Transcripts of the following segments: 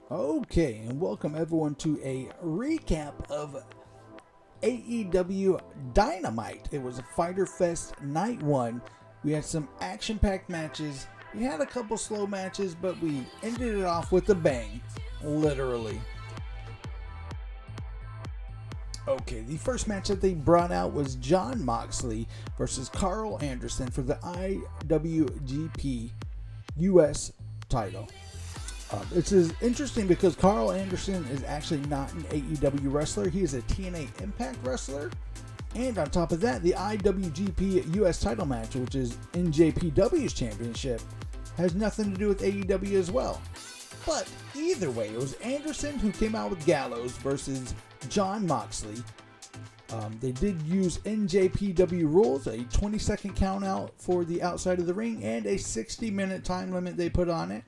Okay, and welcome everyone to a recap of AEW Dynamite. It was a Fyter Fest Night 1. We had some action-packed matches. We had a couple slow matches, but we ended it off with a bang. Literally. Okay, the first match that they brought out was Jon Moxley versus Carl Anderson for the IWGP US title. This is interesting because Carl Anderson is actually not an AEW wrestler. He is a TNA Impact wrestler. And on top of that, the IWGP US title match, which is NJPW's championship, has nothing to do with AEW as well. But either way, it was Anderson who came out with Gallows versus Jon Moxley. They did use NJPW rules, a 20-second count out for the outside of the ring, and a 60-minute time limit they put on it.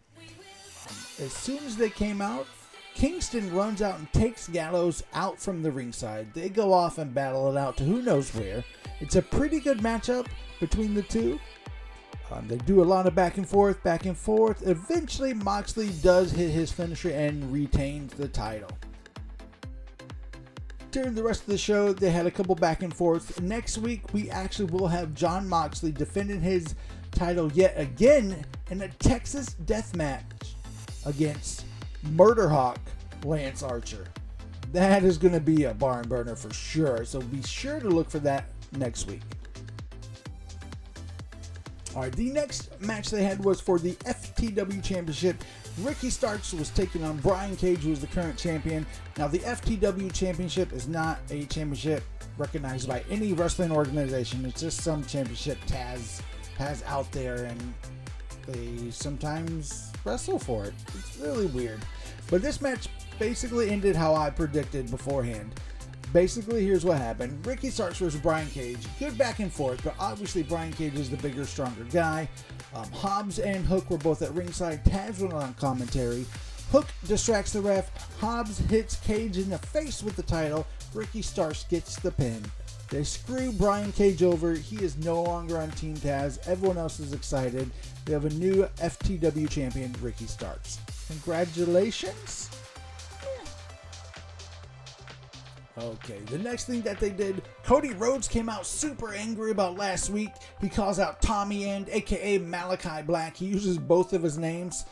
As soon as they came out, Kingston runs out and takes Gallows out from the ringside. They go off and battle it out to who knows where. It's a pretty good matchup between the two. They do a lot of back and forth. Eventually, Moxley does hit his finisher and retains the title. During the rest of the show, they had a couple back and forths. Next week, we actually will have Jon Moxley defending his title yet again in a Texas death match against Murderhawk Lance Archer. That is going to be a barn burner for sure, so be sure to look for that next week. Alright, the next match they had was for the FTW Championship. Ricky Starks was taking on Brian Cage, who is the current champion. Now, the FTW Championship is not a championship recognized by any wrestling organization. It's just some championship Taz has out there, and they sometimes wrestle for it. It's really weird. But this match basically ended how I predicted beforehand. Basically, here's what happened. Ricky Starks versus Brian Cage. Good back and forth, but obviously Brian Cage is the bigger, stronger guy. Hobbs and Hook were both at ringside. Taz went on commentary. Hook distracts the ref. Hobbs hits Cage in the face with the title. Ricky Starks gets the pin. They screw Brian Cage over. He is no longer on Team Taz. Everyone else is excited. They have a new FTW champion, Ricky Starks. Congratulations. Okay, the next thing that they did, Cody Rhodes came out super angry about last week. He calls out Tommy End, aka Malachi Black. He uses both of his names.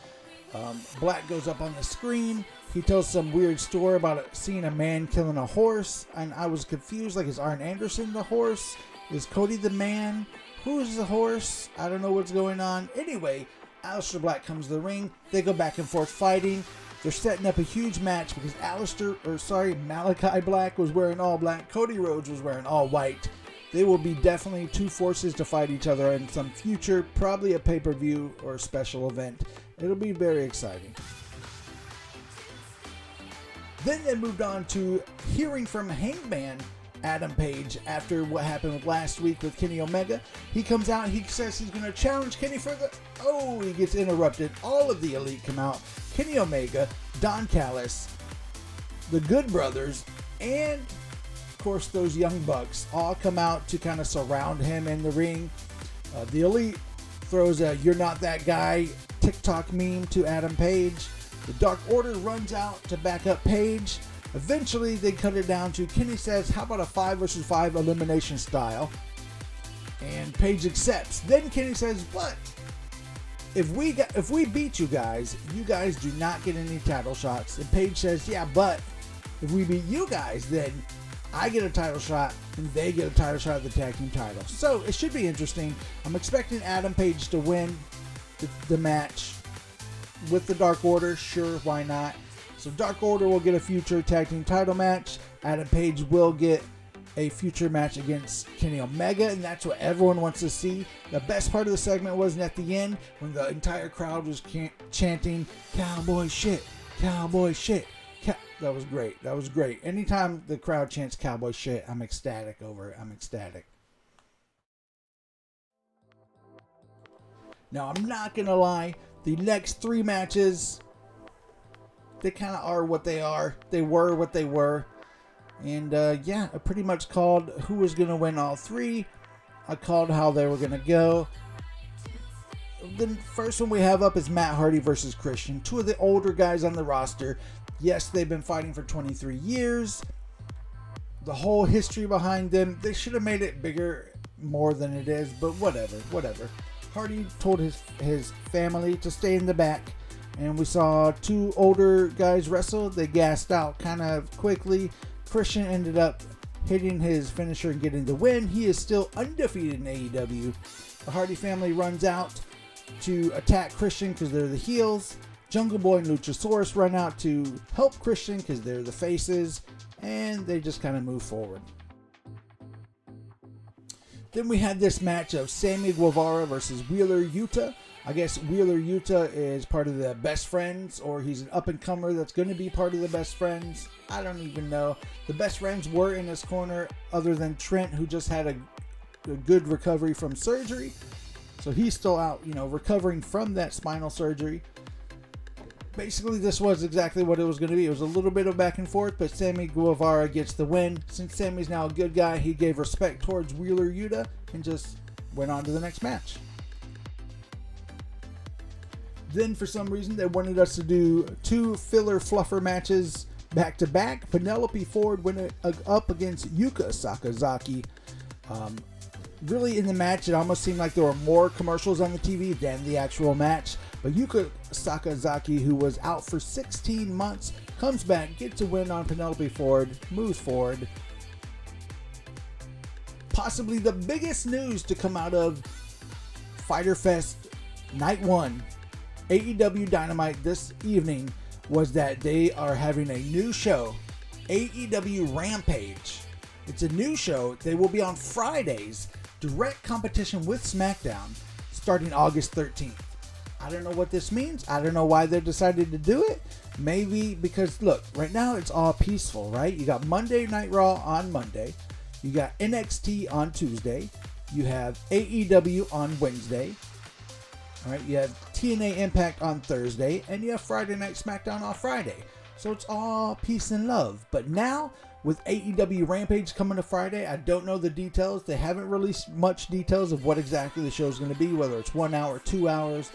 Black goes up on the screen. He tells some weird story about seeing a man killing a horse. And I was confused, like, is Arn Anderson the horse? Is Cody the man? Who's the horse? I don't know what's going on. Anyway, Aleister Black comes to the ring. They go back and forth fighting. They're setting up a huge match because Malachi Black was wearing all black. Cody Rhodes was wearing all white. They will be definitely two forces to fight each other in some future, probably a pay-per-view or a special event. It'll be very exciting. Then they moved on to hearing from Hangman Adam Page after what happened last week with Kenny Omega. He comes out, he says he's going to challenge Kenny for the... Oh, he gets interrupted. All of the Elite come out. Kenny Omega, Don Callis, the Good Brothers, and of course those Young Bucks all come out to kind of surround him in the ring. The Elite throws a "You're not that guy" TikTok meme to Adam Page. The Dark Order runs out to back up Page. Eventually they cut it down to Kenny says, how about a 5 versus 5 elimination style? And Page accepts. Then Kenny says, what? If we beat you guys do not get any title shots. And Page says, yeah, but if we beat you guys, then I get a title shot and they get a title shot at the tag team title. So it should be interesting. I'm expecting Adam Page to win the match with the Dark Order. Sure, why not? So Dark Order will get a future tag team title match. Adam Page will get a future match against Kenny Omega, and that's what everyone wants to see. The best part of the segment was at the end when the entire crowd was chanting "Cowboy shit, cowboy shit." That was great. That was great. Anytime the crowd chants "cowboy shit," I'm ecstatic over it. I'm ecstatic. Now, I'm not gonna lie. The next three matches, they kind of are what they are. They were what they were. And yeah, I pretty much called who was going to win all three. I called how they were going to go. The first one we have up is Matt Hardy versus Christian. Two of the older guys on the roster. Yes, they've been fighting for 23 years. The whole history behind them, they should have made it bigger more than it is, but whatever. Hardy told his family to stay in the back, and we saw two older guys wrestle. They gassed out kind of quickly. Christian ended up hitting his finisher and getting the win. He is still undefeated in AEW. The Hardy family runs out to attack Christian because they're the heels. Jungle Boy and Luchasaurus run out to help Christian because they're the faces, and they just kind of move forward. Then we had this match of Sammy Guevara versus Wheeler Yuta. I guess Wheeler Yuta is part of the Best Friends, or he's an up-and-comer that's going to be part of the Best Friends. I don't even know. The Best Friends were in his corner, other than Trent, who just had a good recovery from surgery. So he's still out, recovering from that spinal surgery. Basically, this was exactly what it was going to be. It was a little bit of back and forth, but Sammy Guevara gets the win. Since Sammy's now a good guy, he gave respect towards Wheeler Yuta and just went on to the next match. Then, for some reason, they wanted us to do two filler fluffer matches back to back. Penelope Ford went up against Yuka Sakazaki. Really, in the match, it almost seemed like there were more commercials on the TV than the actual match. But Yuka Sakazaki, who was out for 16 months, comes back, gets a win on Penelope Ford, moves forward. Possibly the biggest news to come out of Fyter Fest Night 1, AEW Dynamite this evening, was that they are having a new show, AEW Rampage. It's a new show. They will be on Fridays, direct competition with SmackDown, starting August 13th. I don't know what this means. I don't know why they decided to do it. Maybe because, look, right now it's all peaceful, right? You got Monday Night Raw on Monday. You got NXT on Tuesday. You have AEW on Wednesday. All right, you have TNA Impact on Thursday. And you have Friday Night SmackDown on Friday. So it's all peace and love. But now, with AEW Rampage coming to Friday, I don't know the details. They haven't released much details of what exactly the show is going to be, whether it's 1 hour, 2 hours.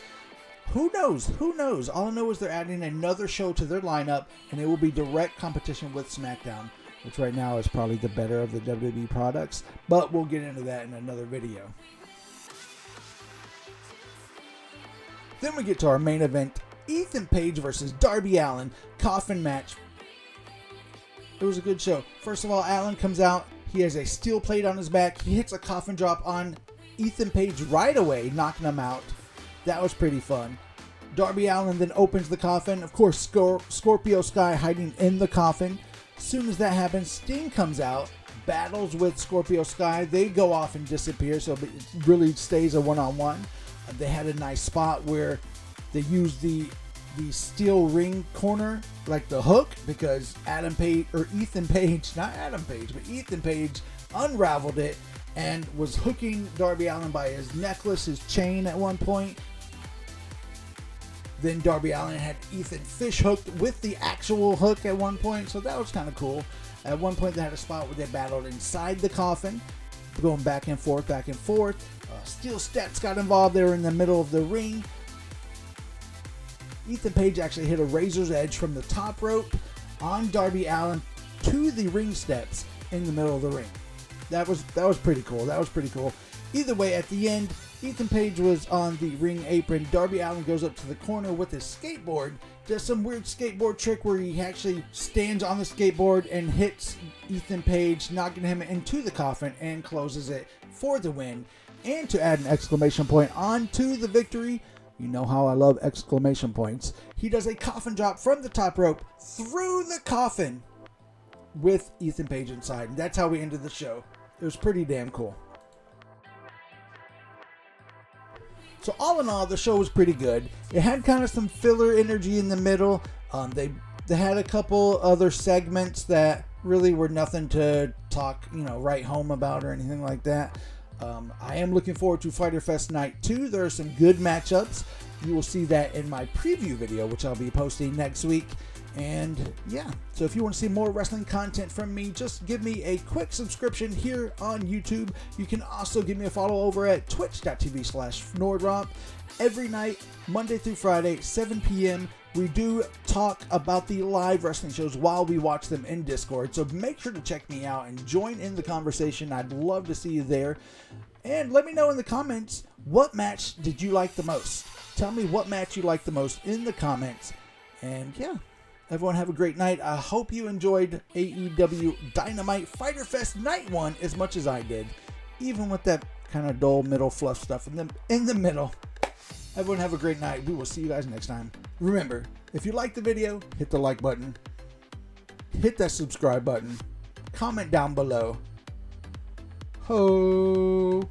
Who knows? Who knows? All I know is they're adding another show to their lineup, and it will be direct competition with SmackDown, which right now is probably the better of the WWE products, but we'll get into that in another video. Then we get to our main event, Ethan Page versus Darby Allin, Coffin match. It was a good show. First of all, Allin comes out. He has a steel plate on his back. He hits a coffin drop on Ethan Page right away, knocking him out. That was pretty fun. Darby Allin then opens the coffin. Of course, Scorpio Sky hiding in the coffin. As soon as that happens, Sting comes out, battles with Scorpio Sky. They go off and disappear, so it really stays a one-on-one. They had a nice spot where they used the steel ring corner, like the hook, because Ethan Page unraveled it and was hooking Darby Allin by his necklace, his chain at one point. Then Darby Allin had Ethan fish hooked with the actual hook at one point, so that was kind of cool. At one point they had a spot where they battled inside the coffin, going back and forth. Steel steps got involved. They were in the middle of the ring. Ethan Page actually hit a razor's edge from the top rope on Darby Allin to the ring steps in the middle of the ring. That was pretty cool. Either way, at the end, Ethan Page was on the ring apron. Darby Allin goes up to the corner with his skateboard, does some weird skateboard trick where he actually stands on the skateboard and hits Ethan Page, knocking him into the coffin, and closes it for the win. And to add an exclamation point onto the victory, you know how I love exclamation points, he does a coffin drop from the top rope through the coffin with Ethan Page inside. And that's how we ended the show. It was pretty damn cool. So all in all, the show was pretty good. It had kind of some filler energy in the middle. They had a couple other segments that really were nothing to talk, write home about or anything like that. I am looking forward to Fyter Fest Night 2. There are some good matchups. You will see that in my preview video, which I'll be posting next week. And yeah, so if you want to see more wrestling content from me, just give me a quick subscription here on YouTube. You can also give me a follow over at twitch.tv/NordRomp. Every night, Monday through Friday, 7 p.m., we do talk about the live wrestling shows while we watch them in Discord. So make sure to check me out and join in the conversation. I'd love to see you there. And let me know in the comments, what match did you like the most? Tell me what match you liked the most in the comments. And yeah, everyone have a great night. I hope you enjoyed AEW Dynamite Fyter Fest Night 1 as much as I did. Even with that kind of dull middle fluff stuff in the middle. Everyone have a great night. We will see you guys next time. Remember, if you like the video, hit the like button. Hit that subscribe button. Comment down below. Ho!